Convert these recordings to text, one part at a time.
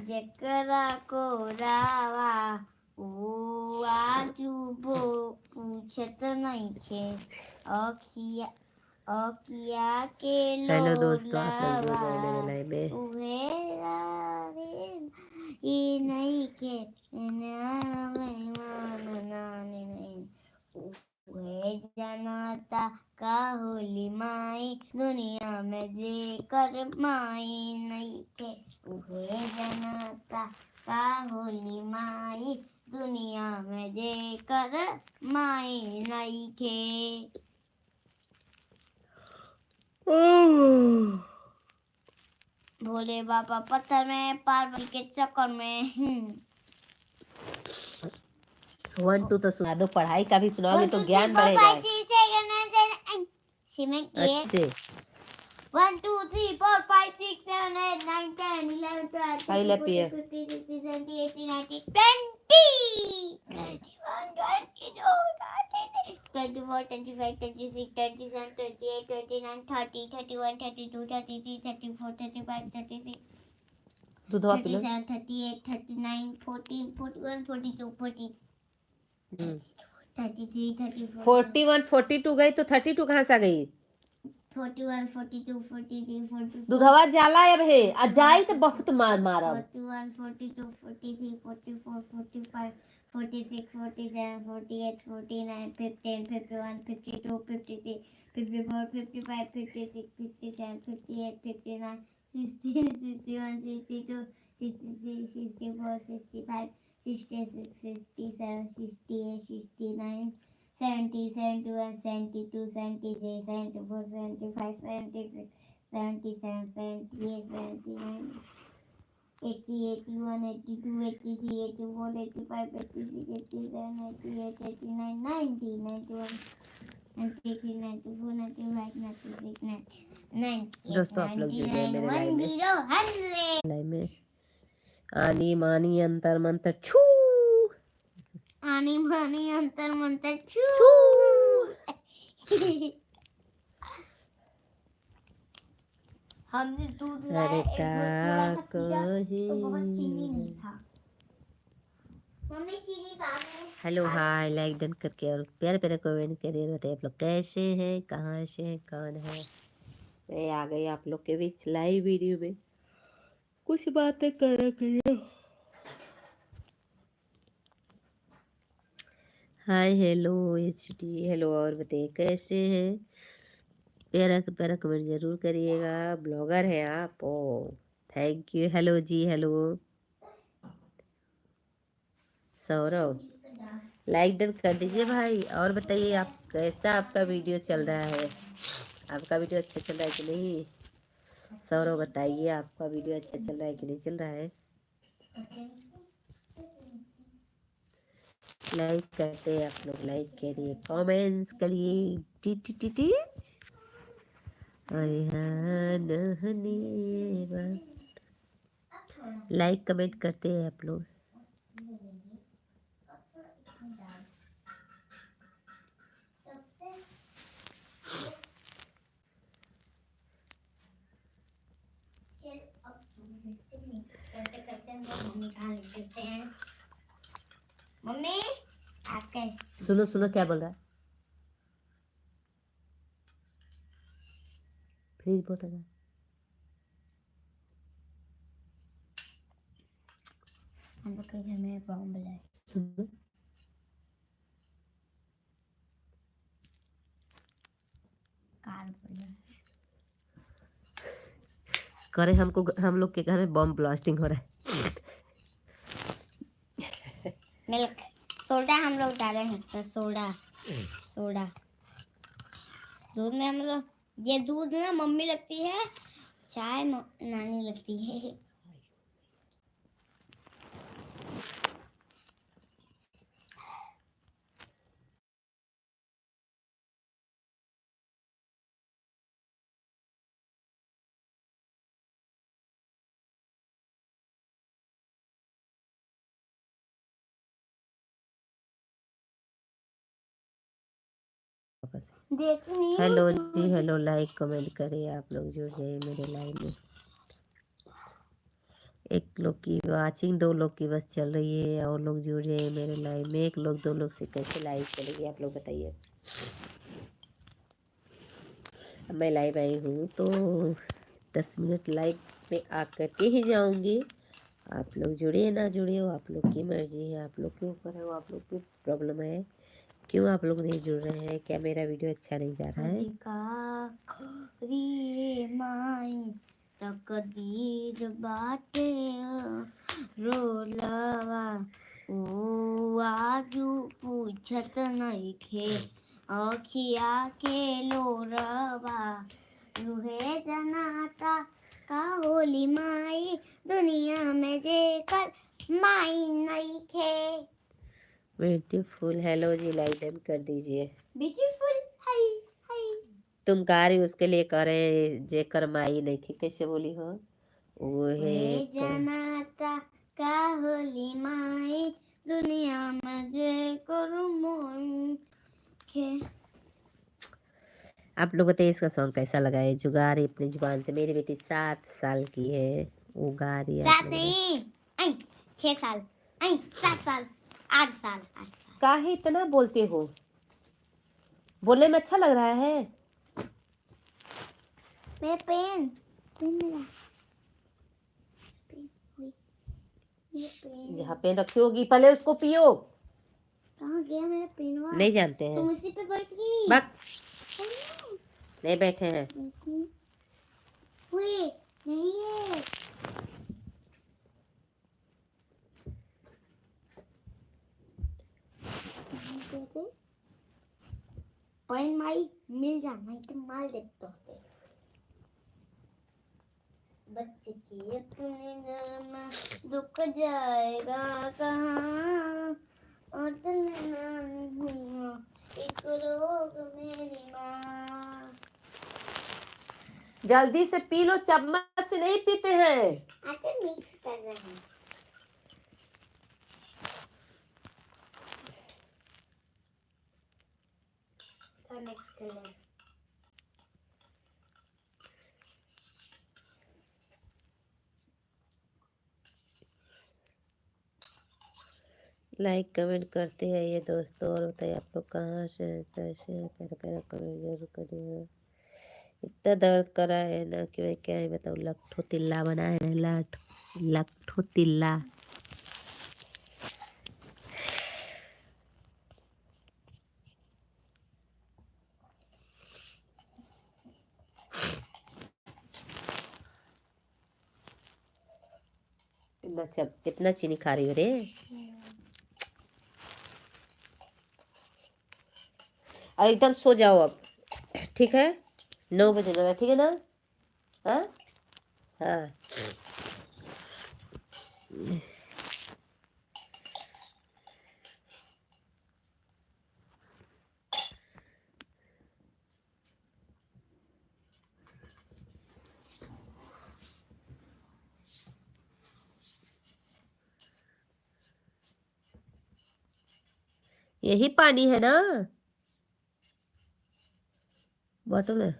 जकरा को रावा ऊ आजू बो पूछत नइखे अखिया के हेलो दोस्तों, आप लोग जुड़ लोलावा गए मेरे लाइव में। उहे ई नइखे उहे जनता का होली माई दुनिया में जे कर माई नइखे उहे जनता का होली माई दुनिया में जे कर माई नइखे। भोले बाबा पत्थर में पार्वती के चक्कर में 1 2 तो सुना दो, पढ़ाई का भी सुनाओगे तो ज्ञान बढ़ेगा। अच्छे 1 2 3 4 5 6 7 8 9 10 11 12 खाई ले 13 पिए 14 15 16 17 18 19 20 21 22 24 25 26 27 28 29 30 31 32 33 34 35 36 दूधवा पी लो। 37 38 39 40 41 42 43 34 41 42 गई तो 32 कहाँ से आ गई? 41 42 43 44 दूधवा जाला अब है आ जाई तो बहुत मार मारब। 41 42 43 44 45 46 47 48 49 50 51 52 53 54 55 56 57 58 59 60 61 62 63 64 65 66 67 68 69 70 71 72 73 74 75 76 77 78 79 80 81 82 83 84 85 86 87 88 89 90 91 93 94 95 96 98 दोस्तों आप लोग जुड़ गए मेरे लाइव में। 100 लाइव में आनी मानी अंतर मंतर छू आनी मानी अंतर मंतर छू हमने दूध लाया अरे एक का थोड़ा सा पिया कही। तो बहुत चीनी नहीं था। मम्मी चीनी कहाँ है? हेलो हाय, लाइक डन करके और प्यारे प्यारे कमेंट करिए। बताइए आप लोग कैसे हैं, कहाँ से हैं, कौन है। मैं आ गई आप लोग के बीच लाइव वीडियो में कुछ बातें कर रही हूँ। हाय हेलो एचडी हेलो, और बताइए कैसे हैं। प्यारा प्यारा कमेंट जरूर करिएगा। ब्लॉगर है आप, ओ थैंक यू। हेलो जी हेलो। सौरभ लाइक डन कर दीजिए भाई। और बताइए आप कैसा आपका वीडियो चल रहा है। आपका वीडियो अच्छा चल रहा है कि नहीं। सौरभ बताइए आपका वीडियो अच्छा चल रहा है कि नहीं चल रहा है। लाइक करते हैं आप लोग, लाइक करिए, कमेंट्स करिए। T T T T like comment करते हैं आप लोग। मम्मी आप कैसे? सुनो सुनो क्या बोल रहा है, फिर बोल रहा है। हम लोग के घर में बॉम्ब है। सुनो कार करे हमको, हम लोग के घर में बम ब्लास्टिंग हो रहा है। मिल्क सोडा हम लोग डाले हैं। सोडा सोडा दूध में हम लोग, ये दूध ना मम्मी लगती है, चाय नानी लगती है। देखनी हेलो जी हेलो, लाइक कमेंट करिए। आप लोग जुड़ जाइए मेरे लाइव में। एक लोग की वाचिंग, 2 लोग की बस चल रही है, और लोग जुड़ रहे हैं मेरे लाइव में। 1 लोग 2 लोग से कैसे लाइव चलेगी आप लोग बताइए। अब मैं लाइव आई हूँ तो 10 मिनट लाइव में आकर के ही जाऊँगी। आप लोग जुड़िए ना जुड़िए वो आप लोग की मर्जी है, आप लोग के ऊपर है, वो आप लोग की प्रॉब्लम है। क्यों आप लोग नहीं जुड़ रहे हैं? क्या मेरा वीडियो अच्छा नहीं जा रहा है? माई तकदीर बाटे रोलवा ऊ आजू पूछत नइखे अखिया के लोरवा यूहे जनाता का होली माई दुनिया में जेकर माई नइखे। ब्यूटीफुल, हेलो जी, लाइक डन कर दीजिए। ब्यूटीफुल हाय हाय। तुम कह रही उसके लिए कह रहे जेकर माई नहीं थी, कैसे बोली हो? वो है जनाता का होली माई दुनिया में जेकर मोई के। आप लोग बताइए इसका सॉन्ग कैसा लगा है? जो गा रही अपनी जुबान से, मेरी बेटी 7 साल की है, वो गा रही है। 7 नहीं 6 साल 7 साल 8 साल। काहे इतना बोलते हो? बोलने में अच्छा लग रहा है। मेरा पेन मेरा पेन जहाँ पेन रखी होगी पहले उसको पियो। कहाँ गया मेरा पेन? नहीं जानते हैं? तुम इसी पे बैठ गई। बक नहीं बैठे हैं। नहीं है। पेन माई मिल जाना तो माल देते होते बच्चे की अपने घर में दुख जाएगा कहाँ और दिल ना एक रोग मेरी माँ। जल्दी से पी लो, चम्मच से नहीं पीते हैं। आटे मिक्स कर रहे हैं। मिक्स कर ले। लाइक कमेंट करते हैं ये दोस्तों, और बताइए आप लोग कहाँ से हैं, कैसे हैं? प्यारा प्यारा कमेंट जरूर करिएगा। इतना दर्द करा है ना कि मैं क्या ही बताऊँ। लट्ठो तिल्ला बना है ना, लट्ठो तिल्ला। कितना चीनी खा रही हो रे? और एकदम सो जाओ अब, ठीक है? 9 बजे लगा, ठीक है ना? हाँ हाँ। यही पानी है ना बॉटल में?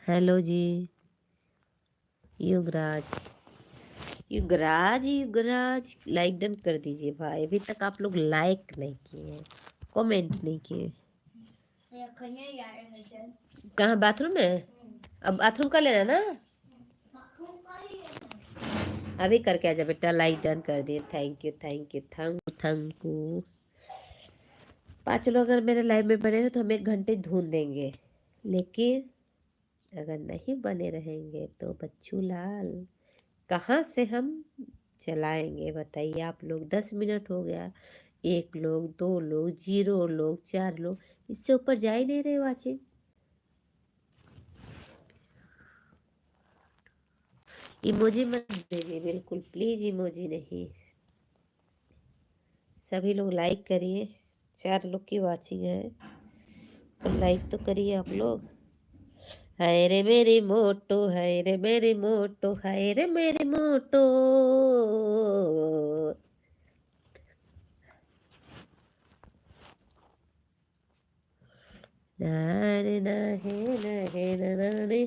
हेलो जी युगराज, युगराज युगराज लाइक डन कर दीजिए भाई। अभी तक आप लोग लाइक नहीं किए हैं, कमेंट नहीं किए। कहाँ? बाथरूम में? अब बाथरूम कर लेना ना, अभी करके आजा बेटा। लाइक डन कर दिए, thank you thank you thank thank you. 5 लोग अगर मेरे लाइव में बने रहे तो हम 1 घंटे ढूंढ देंगे, लेकिन अगर नहीं बने रहेंगे तो बच्चू लाल कहाँ से हम चलाएंगे बताइए आप लोग। 10 मिनट हो गया, 1 लोग 2 लोग 0 लोग 4 लोग, इससे ऊपर जा ही नहीं रहे वाचिंग। इमोजी मत दीजिए बिल्कुल प्लीज, इमोजी नहीं। सभी लोग लाइक करिए, 4 लोग की वाचिंग है, और लाइक तो करिए आप लोग। हाय रे मेरी मोटो, हाय रे मेरी मोटो, हाय रे मेरी मोटो। नारे ना है ना है ना रे,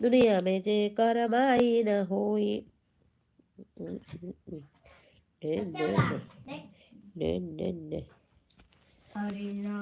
दुनिया में जे करमाई न होई। अरे ना